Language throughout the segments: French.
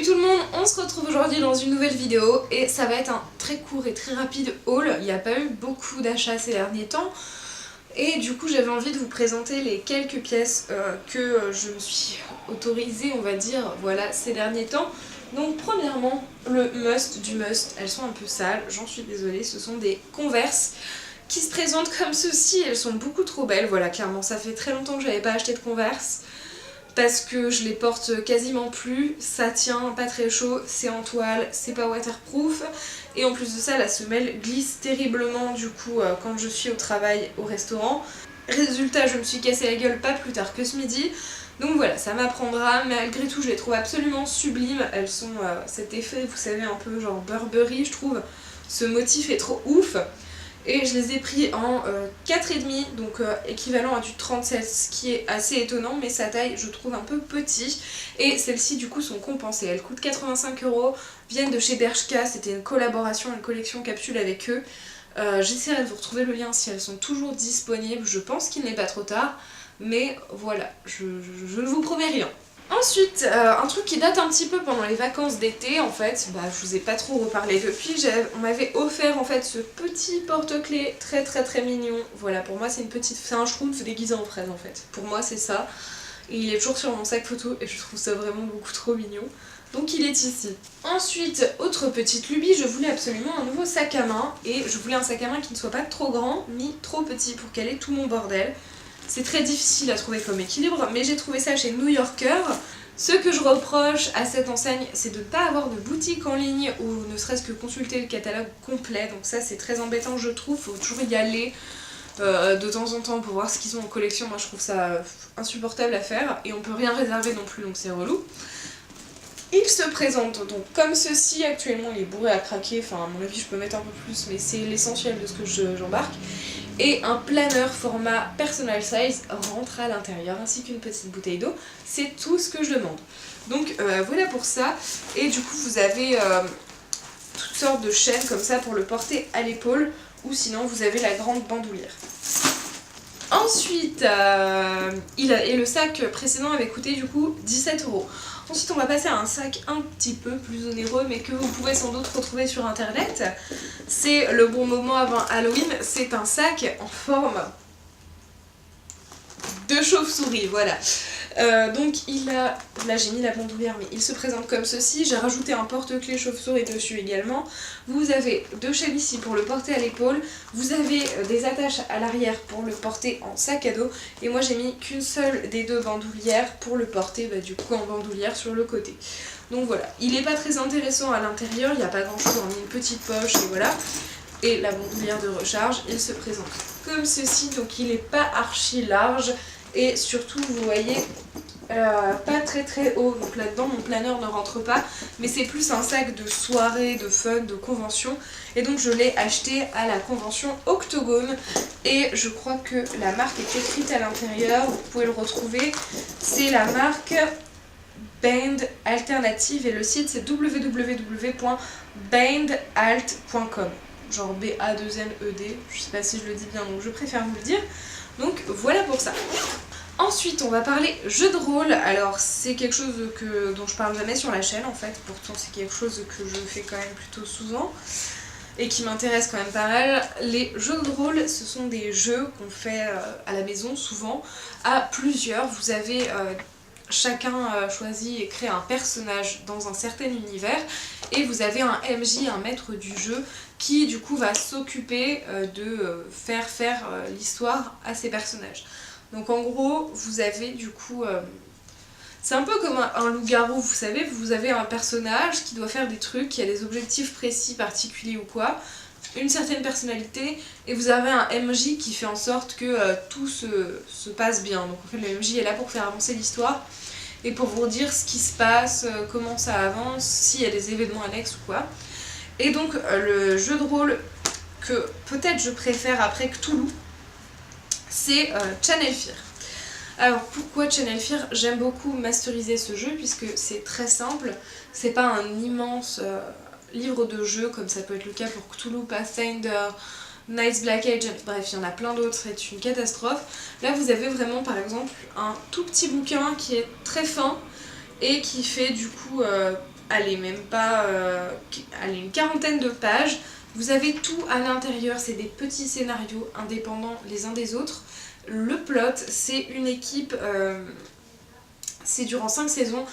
Salut tout le monde, on se retrouve aujourd'hui dans une nouvelle vidéo et ça va être un très court et très rapide haul. Il n'y a pas eu beaucoup d'achats ces derniers temps et du coup j'avais envie de vous présenter les quelques pièces que je me suis autorisée, on va dire, voilà, ces derniers temps. Donc premièrement, le must du must, elles sont un peu sales, j'en suis désolée, ce sont des Converse qui se présentent comme ceci, elles sont beaucoup trop belles, voilà, clairement ça fait très longtemps que j'avais pas acheté de Converse. Parce que je les porte quasiment plus, ça tient pas très chaud, c'est en toile, c'est pas waterproof et en plus de ça la semelle glisse terriblement du coup quand je suis au travail au restaurant. Résultat, je me suis cassé la gueule pas plus tard que ce midi, donc voilà, ça m'apprendra, mais malgré tout je les trouve absolument sublimes. Elles sont cet effet, vous savez, un peu genre Burberry, je trouve, ce motif est trop ouf. Et je les ai pris en 4,5, donc équivalent à du 37, ce qui est assez étonnant, mais sa taille je trouve un peu petit. Et celles-ci du coup sont compensées, elles coûtent 85€, viennent de chez Bershka, c'était une collaboration, une collection capsule avec eux. J'essaierai de vous retrouver le lien si elles sont toujours disponibles, je pense qu'il n'est pas trop tard, mais voilà, je ne vous promets rien. Ensuite, un truc qui date un petit peu pendant les vacances d'été, en fait, je vous ai pas trop reparlé depuis, on m'avait offert en fait ce petit porte-clés très mignon. Voilà, pour moi c'est un schtroumpf déguisé en fraise en fait. Pour moi c'est ça. Et il est toujours sur mon sac photo et je trouve ça vraiment beaucoup trop mignon. Donc il est ici. Ensuite, autre petite lubie, je voulais absolument un nouveau sac à main. Et je voulais un sac à main qui ne soit pas trop grand ni trop petit pour caler tout mon bordel. C'est très difficile à trouver comme équilibre, mais j'ai trouvé ça chez New Yorker. Ce que je reproche à cette enseigne, c'est de ne pas avoir de boutique en ligne ou ne serait-ce que consulter le catalogue complet. Donc ça c'est très embêtant je trouve, faut toujours y aller de temps en temps pour voir ce qu'ils ont en collection. Moi je trouve ça insupportable à faire et on peut rien réserver non plus, donc c'est relou. Il se présente donc comme ceci, actuellement il est bourré à craquer, enfin à mon avis je peux mettre un peu plus mais c'est l'essentiel de ce que j'embarque. Et un planeur format personal size rentre à l'intérieur ainsi qu'une petite bouteille d'eau, c'est tout ce que je demande. Donc voilà pour ça, et du coup vous avez toutes sortes de chaînes comme ça pour le porter à l'épaule ou sinon vous avez la grande bandoulière. Ensuite, et le sac précédent avait coûté du coup 17€. Ensuite on va passer à un sac un petit peu plus onéreux mais que vous pouvez sans doute retrouver sur internet. C'est le bon moment avant Halloween, c'est un sac en forme de chauve-souris, voilà. Donc là j'ai mis la bandoulière mais il se présente comme ceci, j'ai rajouté un porte-clés chauve-souris dessus également. Vous avez deux chaînes ici pour le porter à l'épaule, vous avez des attaches à l'arrière pour le porter en sac à dos et moi j'ai mis qu'une seule des deux bandoulières pour le porter du coup en bandoulière sur le côté. Donc voilà, il n'est pas très intéressant à l'intérieur, il n'y a pas grand chose, on a mis une petite poche et voilà. Et la bandoulière de recharge, il se présente comme ceci, donc il n'est pas archi large. Et surtout vous voyez pas très haut, donc là-dedans mon planeur ne rentre pas, mais c'est plus un sac de soirée, de fun, de convention, et donc je l'ai acheté à la convention Octogone, et je crois que la marque est écrite à l'intérieur, vous pouvez le retrouver, c'est la marque Band Alternative, et le site c'est www.bandalt.com, genre B-A-2-N-E-D, je sais pas si je le dis bien donc je préfère vous le dire. Donc voilà pour ça. Ensuite on va parler jeux de rôle. Alors c'est quelque chose dont je parle jamais sur la chaîne en fait, pourtant c'est quelque chose que je fais quand même plutôt souvent et qui m'intéresse quand même pas mal. Les jeux de rôle, ce sont des jeux qu'on fait à la maison souvent à plusieurs. Vous avez chacun choisi et crée un personnage dans un certain univers et vous avez un MJ, un maître du jeu, qui du coup va s'occuper de faire l'histoire à ces personnages. Donc en gros, vous avez du coup... c'est un peu comme un loup-garou, vous savez, vous avez un personnage qui doit faire des trucs, qui a des objectifs précis, particuliers ou quoi, une certaine personnalité, et vous avez un MJ qui fait en sorte que tout se passe bien. Donc en fait le MJ est là pour faire avancer l'histoire et pour vous dire ce qui se passe, comment ça avance, s'il y a des événements annexes ou quoi. Et donc le jeu de rôle que peut-être je préfère après Cthulhu, c'est Channel Fear. Alors pourquoi Channel Fear? J'aime beaucoup masteriser ce jeu puisque c'est très simple, c'est pas un immense livre de jeu comme ça peut être le cas pour Cthulhu, Pathfinder, Night's Black Agent, bref il y en a plein d'autres, c'est une catastrophe. Là vous avez vraiment par exemple un tout petit bouquin qui est très fin et qui fait du coup allez, même pas, allez, une quarantaine de pages. Vous avez tout à l'intérieur, c'est des petits scénarios indépendants les uns des autres. Le plot, c'est une équipe, c'est durant 5 saisons,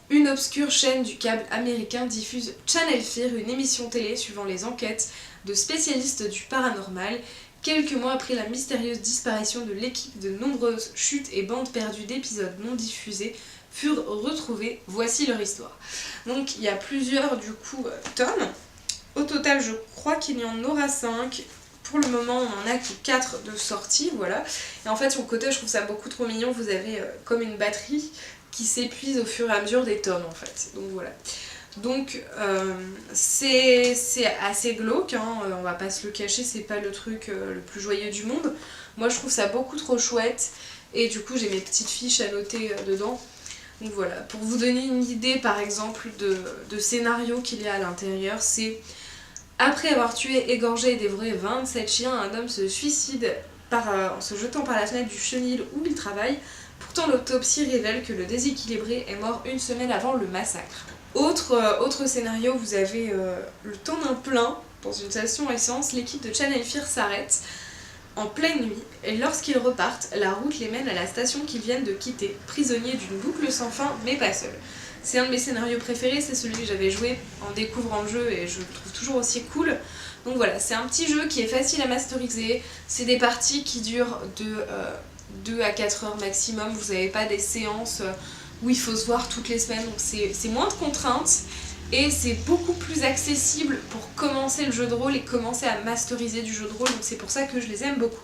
une obscure chaîne du câble américain diffuse Channel Fear, une émission télé suivant les enquêtes de spécialistes du paranormal. Quelques mois après la mystérieuse disparition de l'équipe, de nombreuses chutes et bandes perdues d'épisodes non diffusés furent retrouvés. Voici leur histoire. Donc il y a plusieurs du coup tomes. Au total je crois qu'il y en aura 5. Pour le moment on en a que 4 de sortie, voilà. Et en fait sur le côté je trouve ça beaucoup trop mignon, vous avez comme une batterie qui s'épuise au fur et à mesure des tomes en fait. Donc voilà. Donc c'est assez glauque, hein, on va pas se le cacher, c'est pas le truc le plus joyeux du monde. Moi je trouve ça beaucoup trop chouette et du coup j'ai mes petites fiches à noter dedans. Donc voilà, pour vous donner une idée par exemple de scénario qu'il y a à l'intérieur, c'est: après avoir tué, égorgé et dévoré 27 chiens, un homme se suicide en se jetant par la fenêtre du chenil où il travaille. Pourtant l'autopsie révèle que le déséquilibré est mort une semaine avant le massacre. Autre scénario, vous avez le temps d'un plein dans une station essence, l'équipe de Channel Fear s'arrête en pleine nuit et lorsqu'ils repartent, la route les mène à la station qu'ils viennent de quitter, prisonniers d'une boucle sans fin mais pas seuls. C'est un de mes scénarios préférés, c'est celui que j'avais joué en découvrant le jeu et je le trouve toujours aussi cool. Donc voilà, c'est un petit jeu qui est facile à masteriser, c'est des parties qui durent de 2 à 4 heures maximum, vous n'avez pas des séances où il faut se voir toutes les semaines, donc c'est moins de contraintes et c'est beaucoup plus accessible pour commencer le jeu de rôle et commencer à masteriser du jeu de rôle, donc c'est pour ça que je les aime beaucoup.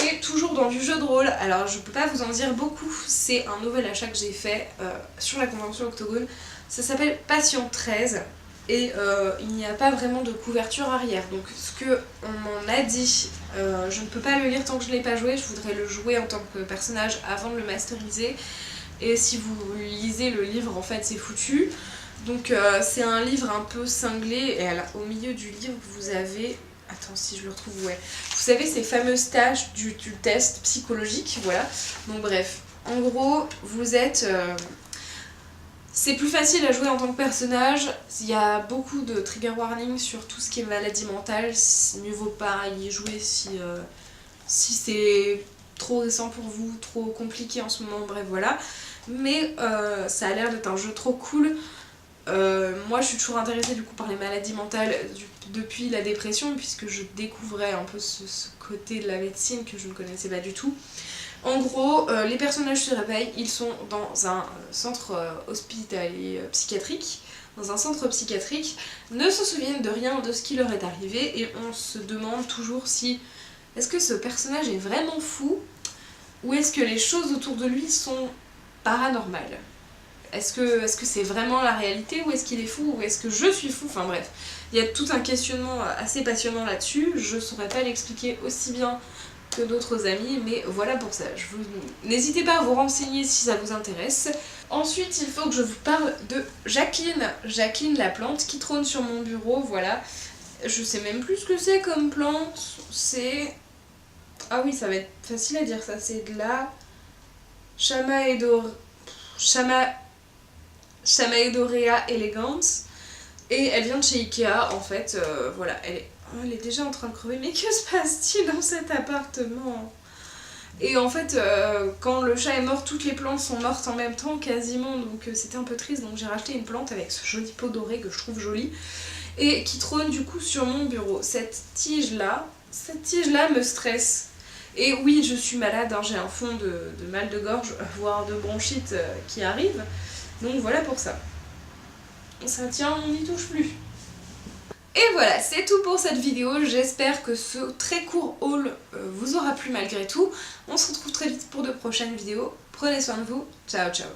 Et toujours dans du jeu de rôle, alors je peux pas vous en dire beaucoup, c'est un nouvel achat que j'ai fait sur la convention Octogone, ça s'appelle Passion 13 et il n'y a pas vraiment de couverture arrière, donc ce que on m'en a dit, je ne peux pas le lire tant que je ne l'ai pas joué, je voudrais le jouer en tant que personnage avant de le masteriser. Et si vous lisez le livre, en fait, c'est foutu. Donc c'est un livre un peu cinglé. Et alors, au milieu du livre, vous avez... Attends, si je le retrouve, ouais. Vous savez, ces fameuses tâches du test psychologique, voilà. Donc bref, en gros, vous êtes... C'est plus facile à jouer en tant que personnage. Il y a beaucoup de trigger warning sur tout ce qui est maladie mentale. Mieux vaut pas y jouer si c'est trop récent pour vous, trop compliqué en ce moment, bref voilà. Mais ça a l'air d'être un jeu trop cool. Moi je suis toujours intéressée du coup par les maladies mentales depuis la dépression, puisque je découvrais un peu ce côté de la médecine que je ne connaissais pas du tout. En gros, les personnages se réveillent, ils sont dans un centre hospitalier psychiatrique, dans un centre psychiatrique, ne se souviennent de rien de ce qui leur est arrivé et on se demande toujours si est-ce que ce personnage est vraiment fou ou est-ce que les choses autour de lui sont paranormales. Est-ce que c'est vraiment la réalité ou est-ce qu'il est fou ou est-ce que je suis fou, enfin bref. Il y a tout un questionnement assez passionnant là-dessus, je saurais pas l'expliquer aussi bien que d'autres amis, mais voilà pour ça. N'hésitez pas à vous renseigner si ça vous intéresse. Ensuite, il faut que je vous parle de Jacqueline la plante qui trône sur mon bureau, voilà. Je sais même plus ce que c'est comme plante, c'est... Ah oui, ça va être facile à dire ça, c'est de la Chamaedorea elegans et elle vient de chez Ikea en fait, voilà, elle est déjà en train de crever, mais que se passe-t-il dans cet appartement? Et en fait, quand le chat est mort, toutes les plantes sont mortes en même temps quasiment, donc c'était un peu triste, donc j'ai racheté une plante avec ce joli pot doré que je trouve joli et qui trône du coup sur mon bureau. Cette tige là me stresse. Et oui, je suis malade, hein, j'ai un fond de mal de gorge, voire de bronchite qui arrive. Donc voilà pour ça. Ça tient, on n'y touche plus. Et voilà, c'est tout pour cette vidéo. J'espère que ce très court haul vous aura plu malgré tout. On se retrouve très vite pour de prochaines vidéos. Prenez soin de vous. Ciao, ciao.